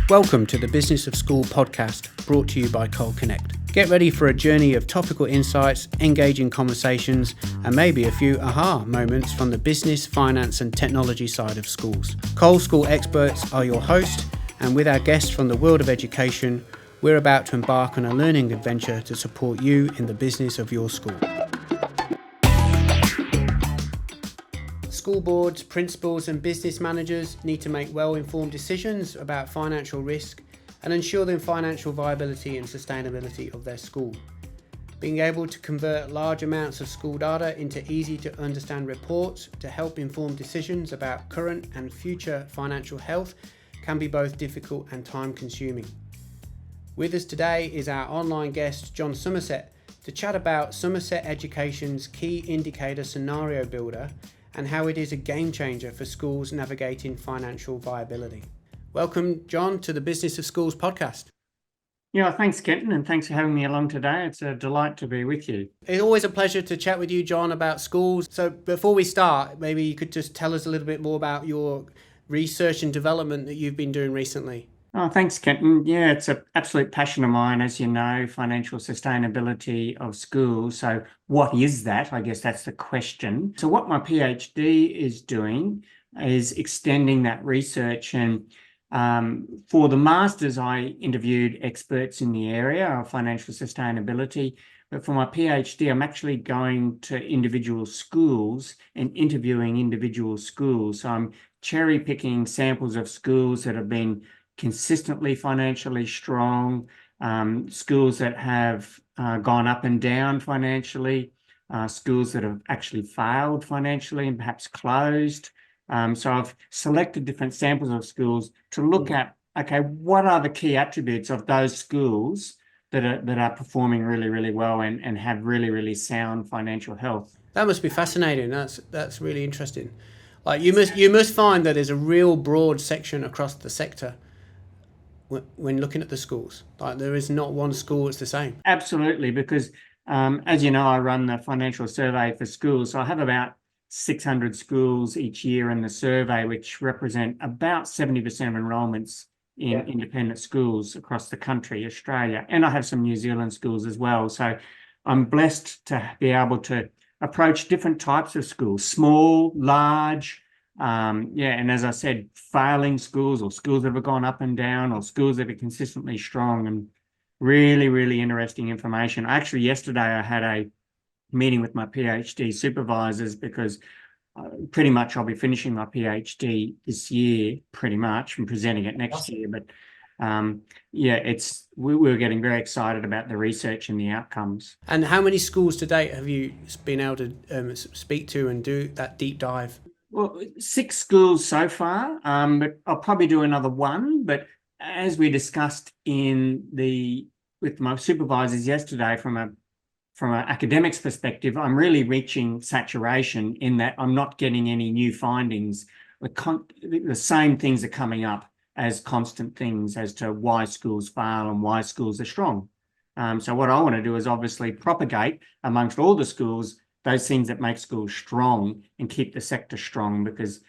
Welcome to the Business of School podcast, brought to you by Cole Connect. Get ready for a journey of topical insights, engaging conversations, and maybe a few aha moments from the business, finance, and technology side of schools. Cole School experts are your host, and with our guests from the world of education, we're about to embark on a learning adventure to support you in the business of your school. School boards, principals and business managers need to make well-informed decisions about financial risk and ensure the financial viability and sustainability of their school. Being able to convert large amounts of school data into easy-to-understand reports to help inform decisions about current and future financial health can be both difficult and time-consuming. With us today is our online guest, John Somerset, to chat about Somerset Education's key indicator scenario builder and how it is a game changer for schools navigating financial viability. Welcome, John, to the Business of Schools podcast. Yeah, thanks, Kenton, and thanks for having me along today. It's a delight to be with you. It's always a pleasure to chat with you, John, about schools. So before we start, maybe you could just tell us a little bit more about your research and development that you've been doing recently. Oh, thanks, Kenton. Yeah, it's an absolute passion of mine, as you know, financial sustainability of schools. So what is that? I guess that's the question. So what my PhD is doing is extending that research. And for the masters, I interviewed experts in the area of financial sustainability. But for my PhD, I'm actually going to individual schools and interviewing individual schools. So I'm cherry picking samples of schools that have been consistently financially strong, schools that have gone up and down financially, schools that have actually failed financially and perhaps closed. So I've selected different samples of schools to look at, okay, what are the key attributes of those schools that are performing really, really well and have really, really sound financial health. That must be fascinating. That's really interesting. Like you must find that there's a real broad section across the sector when looking at the schools. Like there is not one school that's the same. Absolutely, because as you know, I run the financial survey for schools. So I have about 600 schools each year in the survey, which represent about 70% of enrolments in independent schools across the country, Australia. And I have some New Zealand schools as well. So I'm blessed to be able to approach different types of schools, small, large, and as I said, failing schools or schools that have gone up and down or schools that are consistently strong, and really, really interesting information. Actually, yesterday I had a meeting with my PhD supervisors because pretty much I'll be finishing my PhD this year, pretty much, and presenting it next year. But we're getting very excited about the research and the outcomes. And how many schools to date have you been able to speak to and do that deep dive? Well, 6 schools so far, but I'll probably do another one. But as we discussed with my supervisors yesterday, from an academics perspective, I'm really reaching saturation in that I'm not getting any new findings. The same things are coming up as constant things as to why schools fail and why schools are strong. So what I want to do is obviously propagate amongst all the schools those things that make schools strong and keep the sector strong, because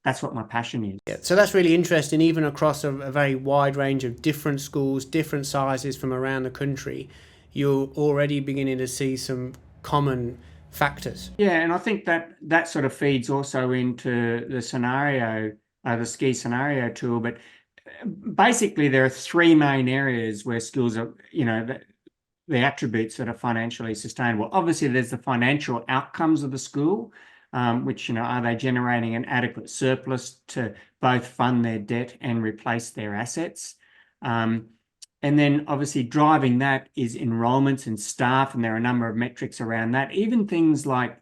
that's what my passion is. Yeah, so that's really interesting, even across a very wide range of different schools, different sizes from around the country. You're already beginning to see some common factors. Yeah, and I think that sort of feeds also into the scenario, the SCI scenario tool. But basically, there are 3 main areas where schools are, the attributes that are financially sustainable. Obviously, there's the financial outcomes of the school, which, are they generating an adequate surplus to both fund their debt and replace their assets? And then obviously driving that is enrolments and staff, and there are a number of metrics around that, even things like,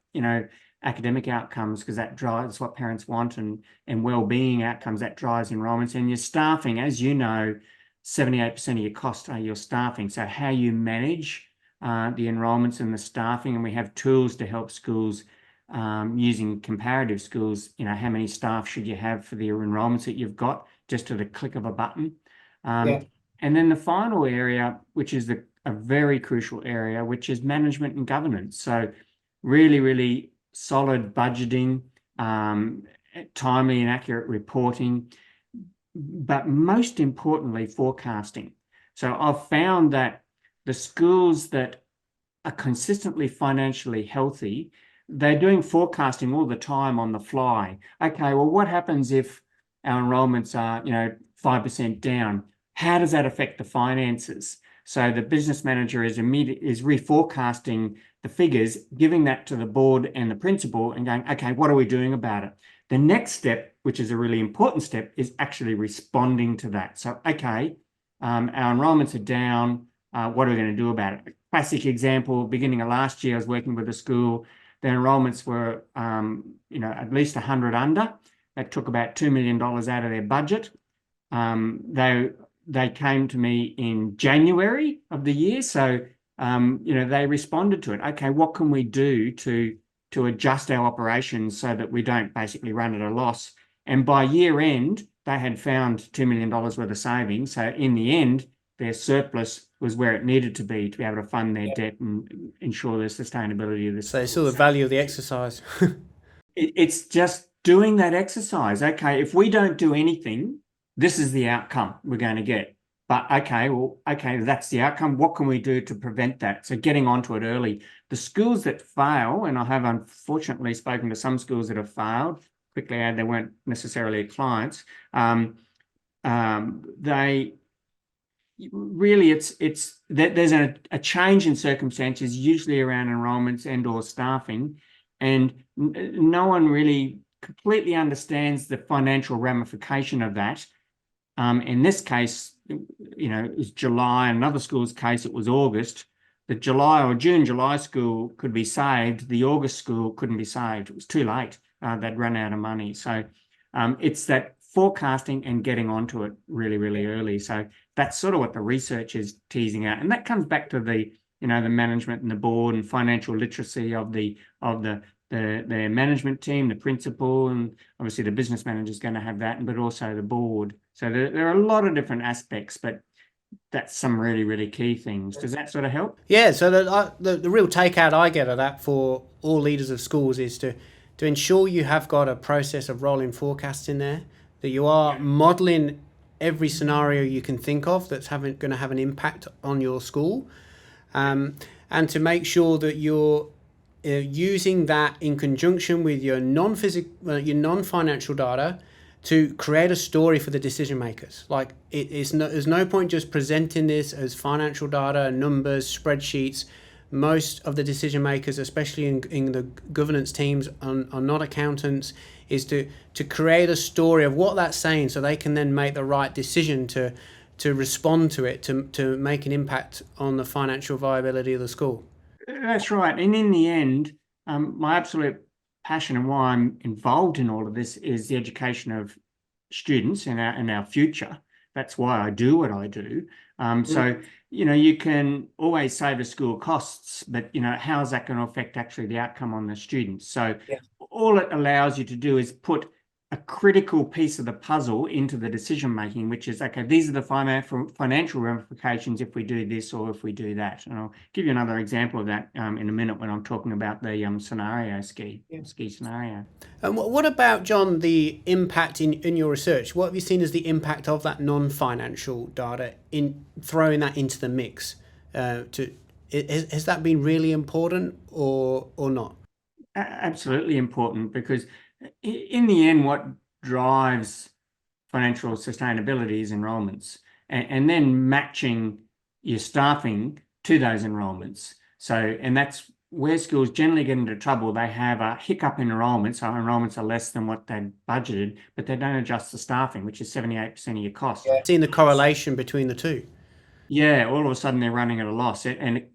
academic outcomes, because that drives what parents want, and well-being outcomes, that drives enrolments. And your staffing, as you know, 78% of your costs are your staffing. So how you manage the enrolments and the staffing, and we have tools to help schools using comparative schools, how many staff should you have for the enrolments that you've got, just at a click of a button. And then the final area, which is a very crucial area, which is management and governance. So really, really solid budgeting, timely and accurate reporting, but most importantly, forecasting. So I've found that the schools that are consistently financially healthy, they're doing forecasting all the time on the fly. Okay, well, what happens if our enrollments are, 5% down? How does that affect the finances? So the business manager is reforecasting the figures, giving that to the board and the principal and going, okay, what are we doing about it? The next step, which is a really important step, is actually responding to that. So, okay, our enrollments are down. What are we going to do about it? Classic example, beginning of last year, I was working with a school. Their enrollments were, at least 100 under. That took about $2 million out of their budget. They came to me in January of the year. So, they responded to it. Okay, what can we do to adjust our operations so that we don't basically run at a loss? And by year end, they had found $2 million worth of savings. So in the end, their surplus was where it needed to be able to fund their debt and ensure the sustainability of the So school. it's all the value of the exercise. It's just doing that exercise. Okay, if we don't do anything, this is the outcome we're going to get. But okay, that's the outcome. What can we do to prevent that? So getting onto it early. The schools that fail, and I have unfortunately spoken to some schools that have failed, quickly add they weren't necessarily clients. They really, there's a change in circumstances, usually around enrollments and or staffing, and no one really completely understands the financial ramification of that. In this case, it was July. In another school's case, it was August. The July or June-July school could be saved. The August school couldn't be saved. It was too late. They'd run out of money. So it's that forecasting and getting onto it really, really early. So that's sort of what the research is teasing out. And that comes back to the management and the board and financial literacy of the management team, the principal, and obviously the business manager is going to have that, but also the board. So there are a lot of different aspects, but that's some really, really key things. Does that sort of help? Yeah, so the real takeout I get of that for all leaders of schools is to ensure you have got a process of rolling forecasts in there, that you are modelling every scenario you can think of that's going to have an impact on your school, and to make sure that you're using that in conjunction with your non-financial data to create a story for the decision makers. Like there's no point just presenting this as financial data, numbers, spreadsheets. Most of the decision makers, especially in the governance teams, are not accountants, is to create a story of what that's saying so they can then make the right decision to respond to it, to make an impact on the financial viability of the school. That's right. And in the end, my absolute passion and why I'm involved in all of this is the education of students and our future. That's why I do what I do. So, you can always save a school costs, but, how is that going to affect actually the outcome on the students? So all it allows you to do is put a critical piece of the puzzle into the decision making, which is, okay, these are the financial ramifications if we do this or if we do that. And I'll give you another example of that in a minute when I'm talking about the scenario ski scenario. And what about, John, the impact in your research? What have you seen as the impact of that non-financial data in throwing that into the mix? Has that been really important or not? Absolutely important, because in the end, what drives financial sustainability is enrollments, and then matching your staffing to those enrollments. So, and that's where schools generally get into trouble. They have a hiccup in enrollments, so enrollments are less than what they budgeted, but they don't adjust the staffing, which is 78% of your cost. Yeah. Seeing the correlation between the two. Yeah, all of a sudden they're running at a loss, and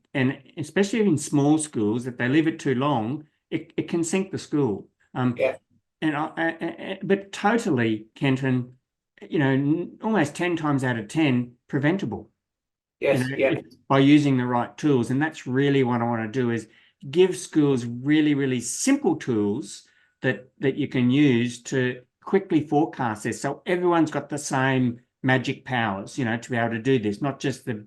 especially in small schools, if they leave it too long, it can sink the school. But totally, Kenton, almost 10 times out of 10 preventable. Yes, by using the right tools. And that's really what I want to do, is give schools really, really simple tools that you can use to quickly forecast this. So everyone's got the same magic powers, to be able to do this, not just the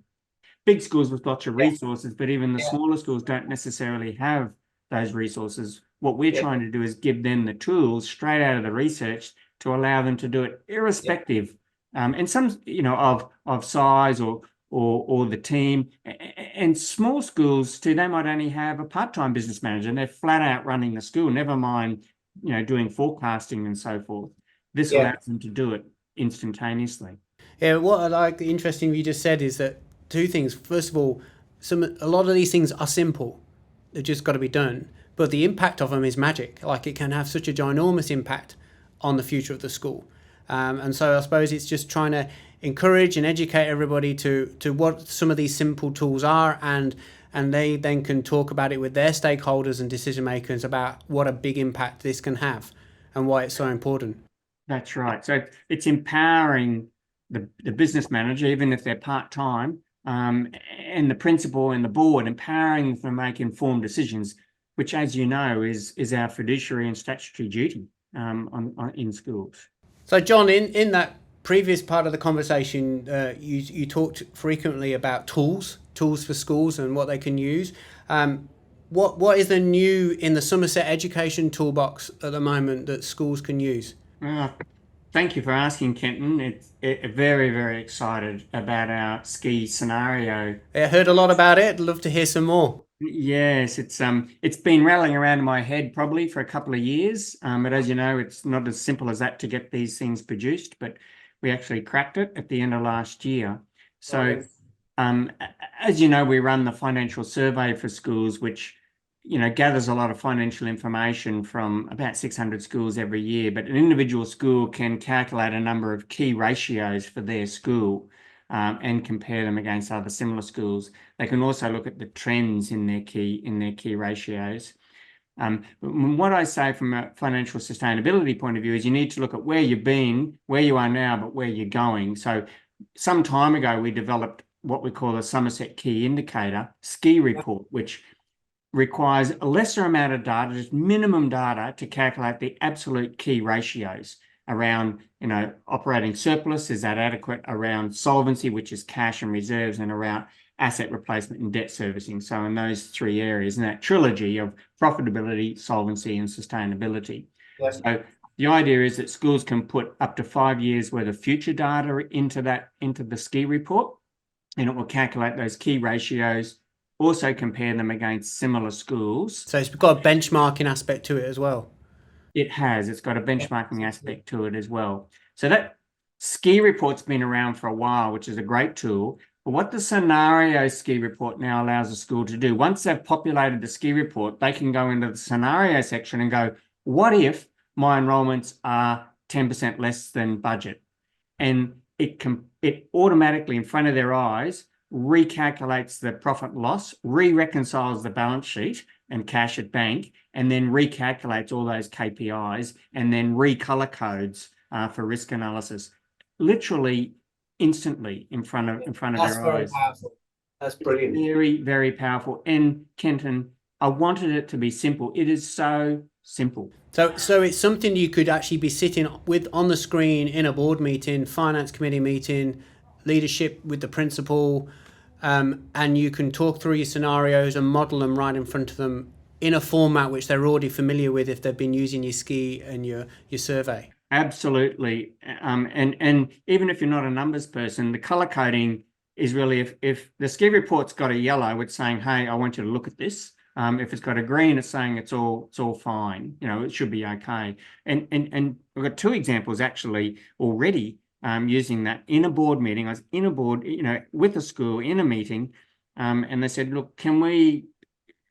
big schools with lots of resources, but even the smaller schools don't necessarily have those resources. What we're trying to do is give them the tools straight out of the research to allow them to do it irrespective and some, of size or the team. And small schools too, they might only have a part-time business manager and they're flat out running the school, never mind, doing forecasting and so forth. This Yeah. allows them to do it instantaneously. Yeah, what I like, the interesting you just said is that two things. First of all, a lot of these things are simple; they've just got to be done. But the impact of them is magic. Like it can have such a ginormous impact on the future of the school. And so I suppose it's just trying to encourage and educate everybody to what some of these simple tools are, and they then can talk about it with their stakeholders and decision makers about what a big impact this can have and why it's so important. That's right. So it's empowering the business manager, even if they're part-time, and the principal and the board, empowering them to make informed decisions, which, as you know, is our fiduciary and statutory duty in schools. So, John, in that previous part of the conversation, you talked frequently about tools for schools and what they can use. What is the new in the Somerset Education Toolbox at the moment that schools can use? Thank you for asking, Kenton. It's very, very excited about our ski scenario. I heard a lot about it. I'd love to hear some more. Yes, it's been rattling around in my head probably for a couple of years. But as you know, it's not as simple as that to get these things produced, but we actually cracked it at the end of last year. So, as you know, we run the financial survey for schools, which gathers a lot of financial information from about 600 schools every year. But an individual school can calculate a number of key ratios for their school, and compare them against other similar schools. They can also look at the trends in their key ratios. What I say from a financial sustainability point of view is you need to look at where you've been, where you are now, but where you're going. So some time ago, we developed what we call a Somerset Key Indicator ski report, which requires a lesser amount of data, just minimum data, to calculate the absolute key ratios around, operating surplus, is that adequate, around solvency, which is cash and reserves, and around asset replacement and debt servicing. So in those three areas, in that trilogy of profitability, solvency, and sustainability. Yes. So the idea is that schools can put up to 5 years worth of future data into the ski report, and it will calculate those key ratios, also compare them against similar schools. So it's got a benchmarking aspect to it as well. It has. It's got a benchmarking aspect to it as well. So that ski report's been around for a while, which is a great tool. But what the scenario ski report now allows a school to do, once they've populated the ski report, they can go into the scenario section and go, what if my enrollments are 10% less than budget? And it automatically, in front of their eyes, recalculates the profit and loss, reconciles the balance sheet and cash at bank, and then recalculates all those KPIs, and then recolor codes for risk analysis, literally instantly in front of their eyes. Powerful. That's brilliant. Very, very powerful. And Kenton, I wanted it to be simple. It is so simple. So it's something you could actually be sitting with on the screen in a board meeting, finance committee meeting, leadership with the principal, and you can talk through your scenarios and model them right in front of them in a format which they're already familiar with if they've been using your ski and your survey. Absolutely. And even if you're not a numbers person, the color coding is really, if the ski report's got a yellow, it's saying, hey, I want you to look at this. If it's got a green, it's saying it's all fine. It should be okay. And we've got two examples actually already using that in a board meeting. I was in a board, with a school in a meeting, and they said, look, can we,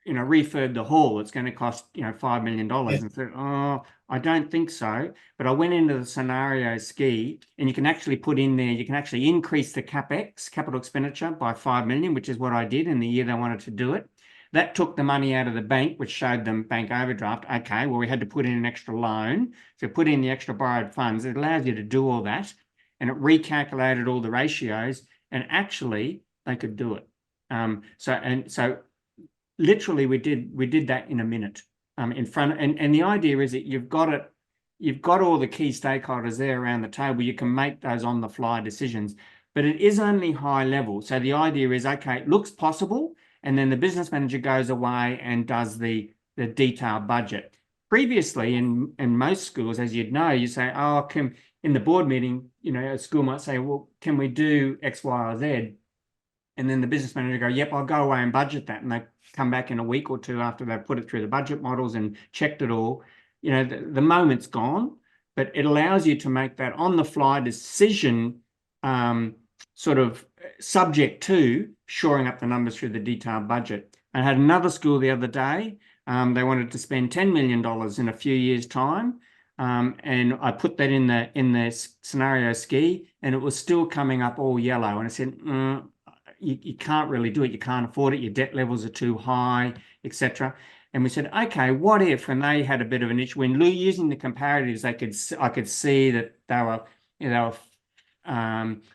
refurb the hall? It's going to cost, $5 million. Yeah. And I said, oh, I don't think so. But I went into the scenario ski, and you can actually put in there, you can actually increase the CapEx, capital expenditure, by 5 million, which is what I did in the year they wanted to do it. That took the money out of the bank, which showed them bank overdraft. Okay, well, we had to put in an extra loan. So put in the extra borrowed funds. It allows you to do all that. And it recalculated all the ratios, and actually they could do it. So literally we did that in a minute, in front. And the idea is that you've got all the key stakeholders there around the table. You can make those on the fly decisions, but it is only high level. So the idea is, okay, it looks possible. And then the business manager goes away and does the detailed budget. Previously, in most schools, as you'd know, you say, oh, in the board meeting, a school might say, well, can we do X, Y, or Z? And then the business manager go, yep, I'll go away and budget that. And they come back in a week or two after they've put it through the budget models and checked it all. The moment's gone, but it allows you to make that on the fly decision, sort of subject to shoring up the numbers through the detailed budget. I had another school the other day. They wanted to spend $10 million in a few years' time. And I put that in the scenario ski, and it was still coming up all yellow. And I said, you can't really do it. You can't afford it. Your debt levels are too high, etc. And we said, okay, what if? And they had a bit of an issue. When using the comparatives, I could see that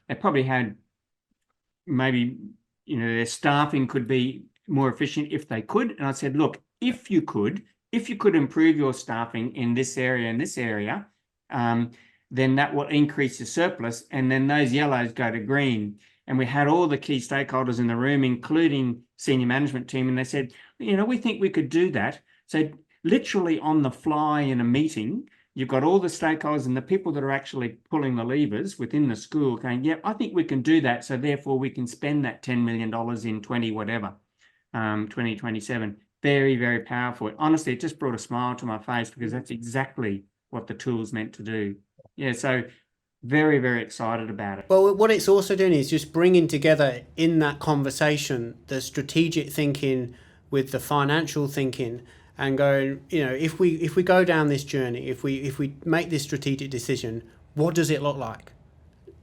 they probably had maybe their staffing could be more efficient if they could. And I said, look, if you could improve your staffing in this area and this area, then that will increase your surplus, and then those yellows go to green. And we had all the key stakeholders in the room, including senior management team, and they said, we think we could do that. So literally on the fly in a meeting, you've got all the stakeholders and the people that are actually pulling the levers within the school going, yeah, I think we can do that. So therefore we can spend that $10 million in 2027. Very, very powerful. Honestly, it just brought a smile to my face because that's exactly what the tool's meant to do. Yeah, so very, very excited about it. Well, what it's also doing is just bringing together in that conversation the strategic thinking with the financial thinking, and going, if we go down this journey, if we make this strategic decision, what does it look like,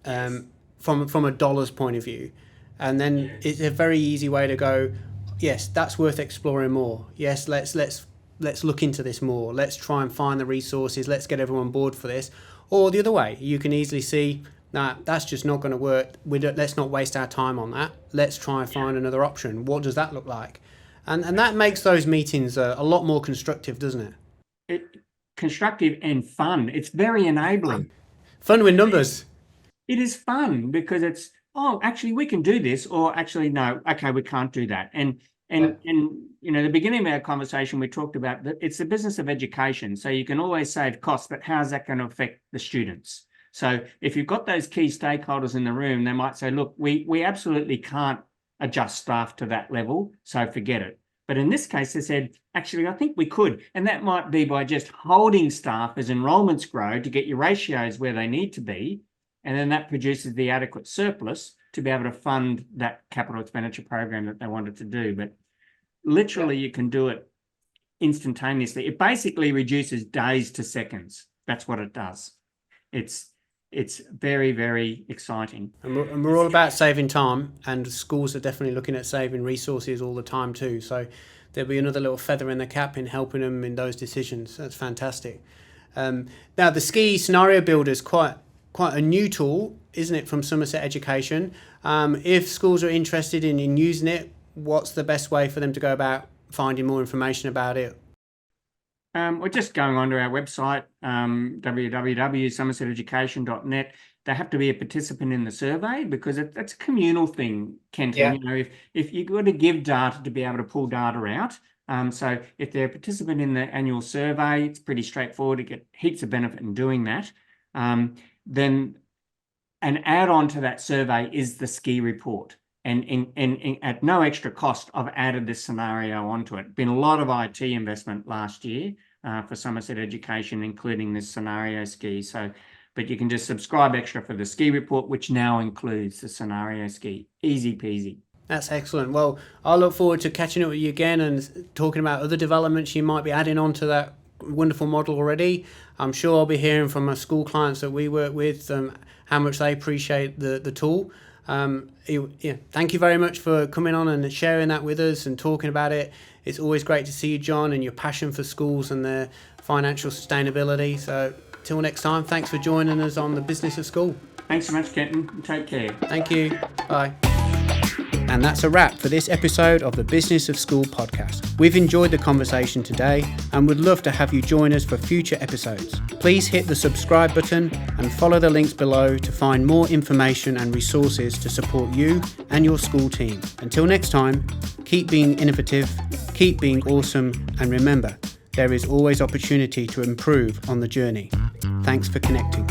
from a dollar's point of view, and then it's a very easy way to go. Yes, that's worth exploring more. Yes, let's look into this more. Let's try and find the resources. Let's get everyone on board for this. Or the other way, you can easily see, that's just not going to work. Let's not waste our time on that. Let's try and find another option. What does that look like? And that makes those meetings a lot more constructive, doesn't it? Constructive and fun. It's very enabling. Fun with numbers. It is fun because it's, actually we can do this, or actually no, okay, we can't do that. And the beginning of our conversation, we talked about that it's the business of education. So you can always save costs, but how's that going to affect the students? So if you've got those key stakeholders in the room, they might say, look, we absolutely can't adjust staff to that level, so forget it. But in this case, they said, actually, I think we could. And that might be by just holding staff as enrolments grow to get your ratios where they need to be. And then that produces the adequate surplus to be able to fund that capital expenditure program that they wanted to do. But literally, you can do it instantaneously. It basically reduces days to seconds. That's what it does. It's very, very exciting. And we're all about saving time, and schools are definitely looking at saving resources all the time too. So there'll be another little feather in the cap in helping them in those decisions. That's fantastic. Now, the ski scenario builder is quite a new tool, isn't it, from Somerset Education? If schools are interested in using it, what's the best way for them to go about finding more information about it? We're just going onto our website, www.somerseteducation.net. They have to be a participant in the survey because it's a communal thing, Kenton. Yeah. If you've got to give data to be able to pull data out. So if they're a participant in the annual survey, it's pretty straightforward to get heaps of benefit in doing that. Then an add-on to that survey is the ski report. And at no extra cost, I've added this scenario onto it. Been a lot of IT investment last year for Somerset Education, including this scenario ski. But you can just subscribe extra for the ski report, which now includes the scenario ski. Easy peasy. That's excellent. Well, I look forward to catching up with you again and talking about other developments you might be adding on to that wonderful model already. I'm sure I'll be hearing from our school clients that we work with how much they appreciate the tool. Thank you very much for coming on and sharing that with us and talking about it. It's always great to see you, John, and your passion for schools and their financial sustainability. So till next time, thanks for joining us on The Business of School. Thanks so much, Kenton. Take care. Thank you. Bye. And that's a wrap for this episode of the Business of School podcast. We've enjoyed the conversation today and would love to have you join us for future episodes. Please hit the subscribe button and follow the links below to find more information and resources to support you and your school team. Until next time, keep being innovative, keep being awesome, and remember, there is always opportunity to improve on the journey. Thanks for connecting.